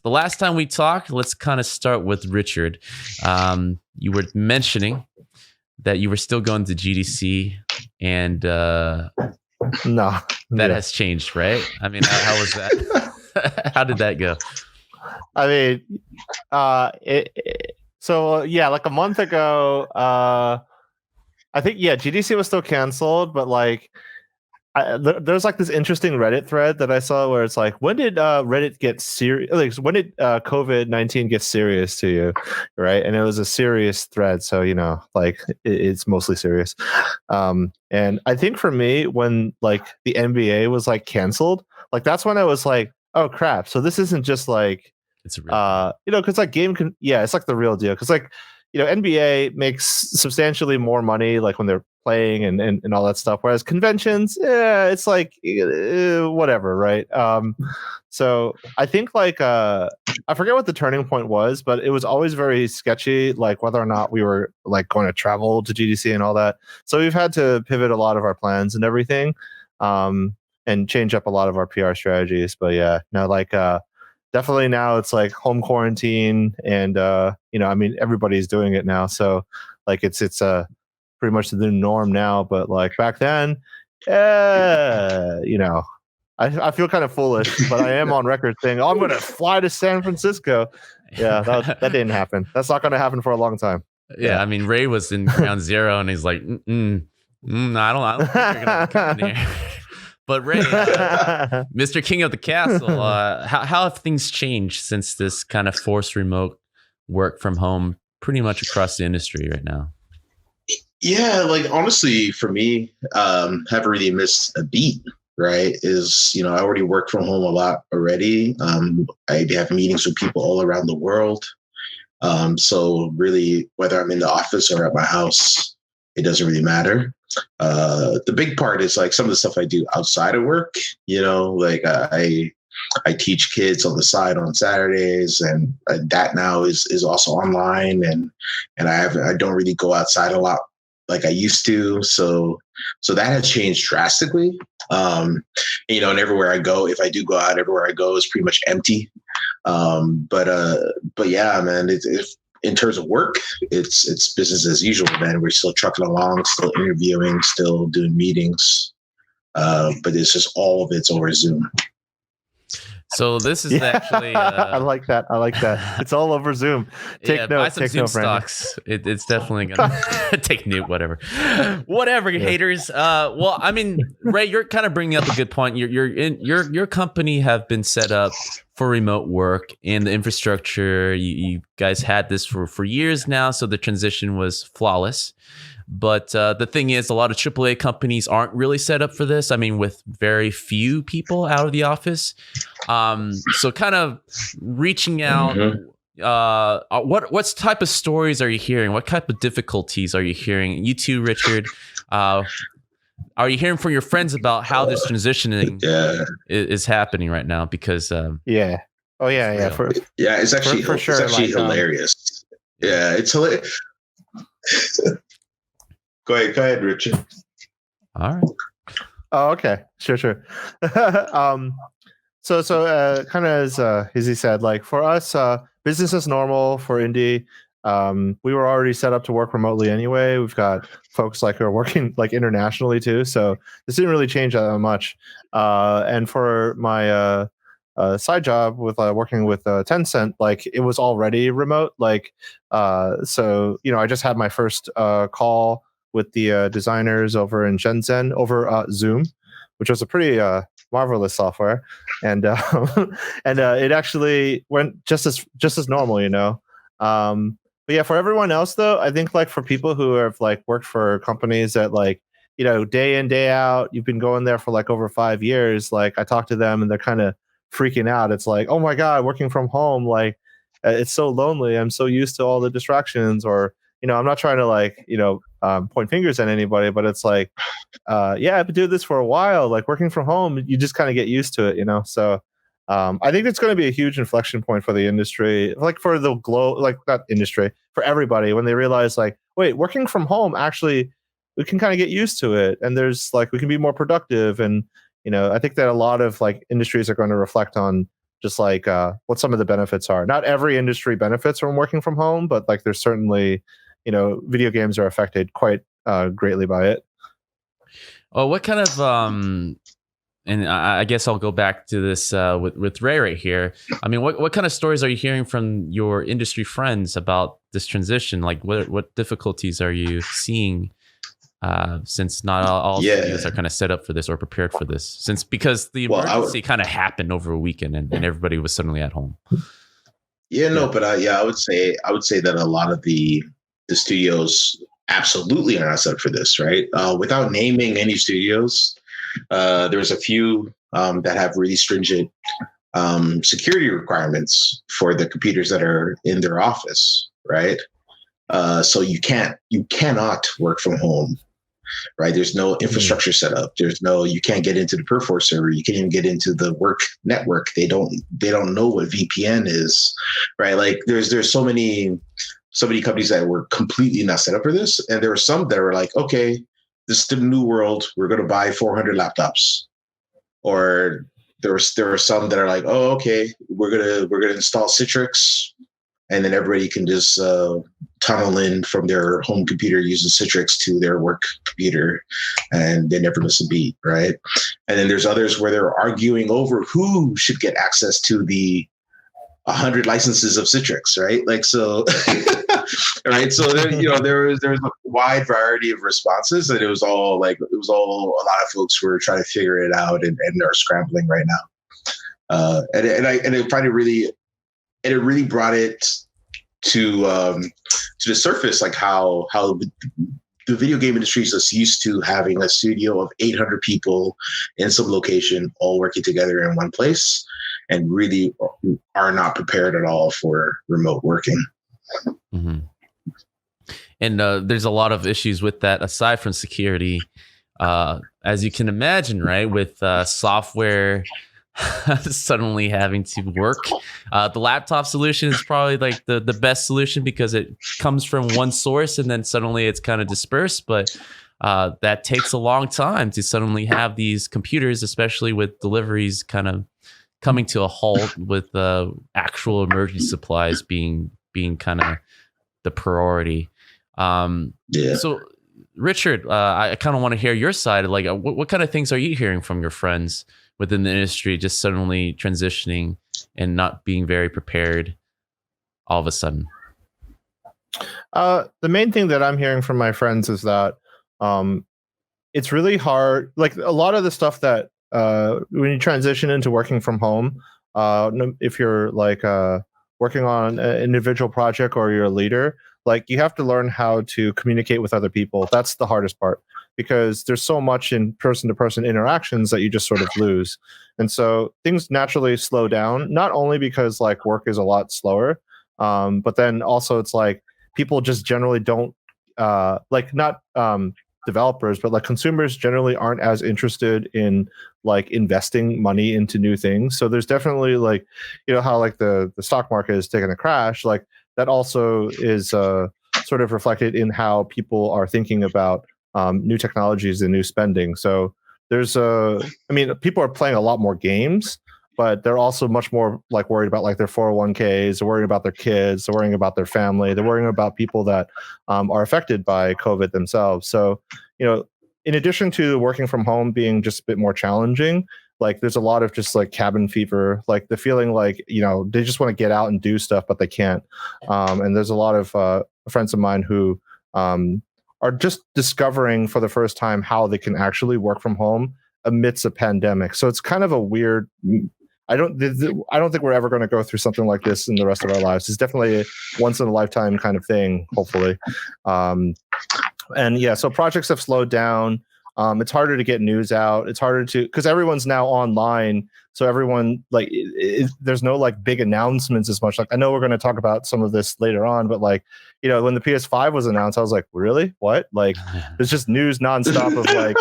the last time we talked, let's kind of start with Richard. You were mentioning that you were still going to GDC, and No, that has changed, right? I mean, how was that? How did that go? I mean, like a month ago, I think GDC was still canceled, but like there's like this interesting Reddit thread that I saw where it's like, when did Reddit get serious? Like, when did COVID-19 get serious to you, right? And it was a serious thread, so like it's mostly serious. And I think for me, when like the NBA was like canceled, like that's when I was like, oh crap! So this isn't just like it's real. because like it's like the real deal, because like NBA makes substantially more money like when they're playing and all that stuff, whereas conventions, it's like whatever, right? So I think like I forget what the turning point was, but it was always very sketchy, like whether or not we were like going to travel to GDC and all that. So we've had to pivot a lot of our plans and everything, and change up a lot of our PR strategies. But definitely now it's like home quarantine, and I mean, everybody's doing it now, so like it's pretty much the norm now. But like back then, I feel kind of foolish, but I am on record saying, "Oh, I'm going to fly to San Francisco." Yeah, that didn't happen. That's not going to happen for a long time. Yeah, I mean, Ray was in ground zero, and he's like, I don't think you're going to come in here. But Ray, Mr. King of the Castle, how have things changed since this kind of forced remote work from home pretty much across the industry right now? Yeah, like honestly, for me, haven't really missed a beat, right? I already work from home a lot already. I have meetings with people all around the world. So really, whether I'm in the office or at my house, it doesn't really matter. The big part is like some of the stuff I do outside of work, like I teach kids on the side on Saturdays, and that now is also online, and I don't really go outside a lot like I used to. So that has changed drastically. And everywhere I go, if I do go out, everywhere I go is pretty much empty. But yeah, man, it's in terms of work, it's business as usual, man. We're still trucking along, still interviewing, still doing meetings. But it's just all of it's over Zoom. So this is actually I like that. It's all over Zoom. Take note. Buy some Zoom stocks. It's definitely gonna take note. Whatever, haters. Well, I mean, Ray, you're kind of bringing up a good point. Your company have been set up for remote work, and the infrastructure. You guys had this for years now, so the transition was flawless. But the thing is, a lot of AAA companies aren't really set up for this. I mean, with very few people out of the office. So kind of reaching out, what type of stories are you hearing? What type of difficulties are you hearing? You too, Richard. Are you hearing from your friends about how this transitioning is happening right now? Because it's actually for sure. It's actually hilarious. It's hilarious. Go ahead, Richard. All right. Oh, okay. Sure. So kind of as he said, like for us, business as normal for Indie. We were already set up to work remotely anyway. We've got folks like who are working like internationally too, so this didn't really change that much. And for my side job with working with Tencent, like it was already remote. Like so I just had my first call with the designers over in Shenzhen over Zoom, which was a pretty marvelous software, and it actually went just as normal, But yeah, for everyone else though, I think like for people who have like worked for companies that like day in day out, you've been going there for like over 5 years. Like I talk to them and they're kind of freaking out. It's like, oh my god, working from home, like it's so lonely. I'm so used to all the distractions, or I'm not trying to like point fingers at anybody, but it's like I've been doing this for a while. Like working from home, you just kind of get used to it, So I think it's going to be a huge inflection point for the industry, like for the like not industry, for everybody, when they realize like, wait, working from home, actually, we can kind of get used to it, and there's like we can be more productive, and I think that a lot of like industries are going to reflect on just like what some of the benefits are. Not every industry benefits from working from home, but like there's certainly, video games are affected quite greatly by it. Oh, what kind of and I guess I'll go back to this with Ray right here. I mean, what kind of stories are you hearing from your industry friends about this transition? Like, what difficulties are you seeing? Since not all studios are kind of set up for this or prepared for this, because the emergency kind of happened over a weekend and everybody was suddenly at home. But I would say that a lot of the studios absolutely are not set up for this, right? Without naming any studios, there's a few that have really stringent security requirements for the computers that are in their office, right? So you cannot work from home, right? There's no infrastructure set up. You can't get into the Perforce server. You can't even get into the work network. They don't know what VPN is, right? Like there's so many companies that were completely not set up for this. And there were some that were like, okay, this is the new world. We're going to buy 400 laptops. Or there were some that are like, oh, okay, we're gonna install Citrix, and then everybody can just tunnel in from their home computer using Citrix to their work computer, and they never miss a beat, right? And then there's others where they're arguing over who should get access to the 100 licenses of Citrix, right? Like so, right? So there was a wide variety of responses, and it was all a lot of folks who were trying to figure it out and are scrambling right now. And I find it really. And it really brought it to the surface, like how the video game industry is just used to having a studio of 800 people in some location all working together in one place, and really are not prepared at all for remote working. Mm-hmm. And there's a lot of issues with that aside from security, as you can imagine, right? With software suddenly having to work. The laptop solution is probably like the best solution because it comes from one source and then suddenly it's kind of dispersed. But that takes a long time to suddenly have these computers, especially with deliveries kind of coming to a halt, with actual emergency supplies being kind of the priority. So Richard, I kind of want to hear your side. Like, what kind of things are you hearing from your friends within the industry, just suddenly transitioning and not being very prepared all of a sudden? The main thing that I'm hearing from my friends is that it's really hard. Like a lot of the stuff that when you transition into working from home, if you're like working on an individual project or you're a leader, like you have to learn how to communicate with other people. That's the hardest part, because there's so much in person-to-person interactions that you just sort of lose. And so things naturally slow down, not only because like work is a lot slower, but then also it's like people just generally don't not developers, but like consumers generally aren't as interested in like investing money into new things. So there's definitely like, how like the stock market is taking a crash, like that also is sort of reflected in how people are thinking about new technologies and new spending. So there's people are playing a lot more games, but they're also much more like worried about like their 401ks, they're worrying about their kids, they're worrying about their family, they're worrying about people that are affected by COVID themselves. So, in addition to working from home being just a bit more challenging, like there's a lot of just like cabin fever, like the feeling like, they just want to get out and do stuff, but they can't. And there's a lot of friends of mine who are just discovering for the first time how they can actually work from home amidst a pandemic. So it's kind of a weird. I don't think we're ever going to go through something like this in the rest of our lives. It's definitely a once in a lifetime kind of thing, hopefully. And yeah, so projects have slowed down. It's harder to get news out. It's harder because everyone's now online. So everyone there's no like big announcements as much. Like I know we're going to talk about some of this later on, but like, when the PS5 was announced, I was like, really? What? Like there's just news nonstop of like,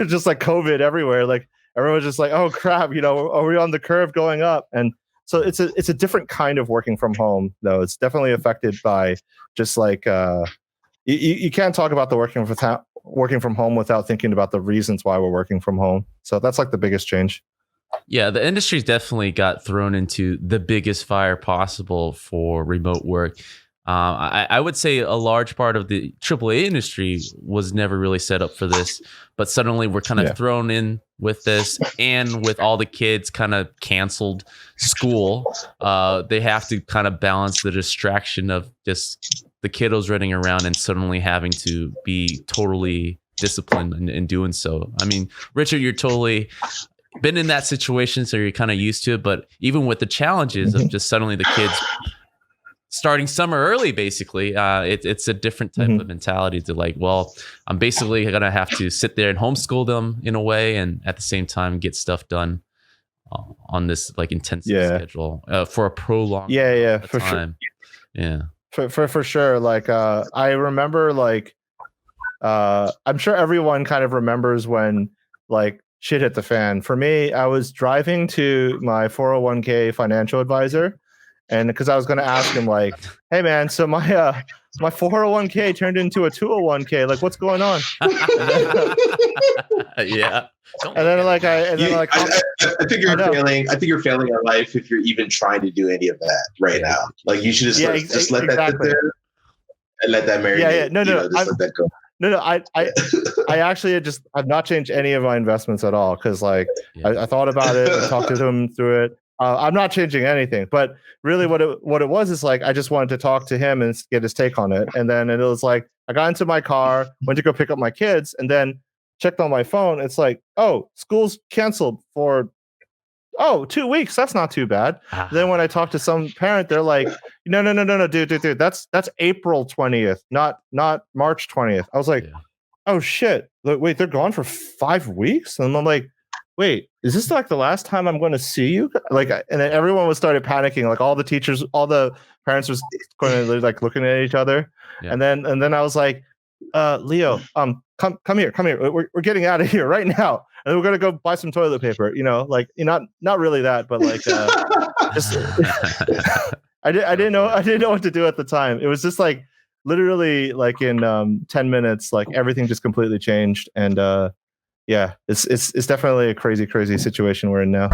just like COVID everywhere. Like everyone's just like, oh crap, are we on the curve going up? And so it's a different kind of working from home, though. It's definitely affected by just like you can't talk about the working from home without thinking about the reasons why we're working from home. So that's like the biggest change. Yeah, the industry's definitely got thrown into the biggest fire possible for remote work. I would say a large part of the AAA industry was never really set up for this, but suddenly we're kind of Yeah. thrown in with this, and with all the kids kind of canceled school, they have to kind of balance the distraction of just the kiddos running around and suddenly having to be totally disciplined in doing so. I mean, Richard, you're totally been in that situation, so you're kind of used to it. But even with the challenges of just suddenly the kids starting summer early, basically, it's a different type of mentality to like, well, I'm basically gonna have to sit there and homeschool them in a way, and at the same time get stuff done on this like intensive schedule for a prolonged for time. Sure. For sure. Like I remember like I'm sure everyone kind of remembers when like shit hit the fan. For me, I was driving to my 401k financial advisor, and because I was going to ask him like, hey man, so my 401k turned into a 201k, like what's going on? Yeah. I think you're failing. I think you're failing in life if you're even trying to do any of that right now. Like you should just let that sit there and let that marinate. Just let that go. No, I actually I've not changed any of my investments at all, because like I thought about it, I talked to him through it. I'm not changing anything, but really what it was is like I just wanted to talk to him and get his take on it. And then it was like I got into my car, went to go pick up my kids, and then checked on my phone. It's like, oh, school's canceled for 2 weeks. That's not too bad. Then when I talked to some parent, they're like, no, dude. That's April 20th, not March 20th. I was like, oh shit. Wait, they're gone for 5 weeks? And I'm like, wait, is this like the last time I'm going to see you? Like, and then everyone started panicking. Like all the teachers, all the parents was going to like looking at each other. Yeah. And then I was like, Leo, come here. We're getting out of here right now. And we're gonna go buy some toilet paper. Like not really that, but like just I didn't know what to do at the time. It was just like literally like in 10 minutes, like everything just completely changed. And it's definitely a crazy situation we're in now.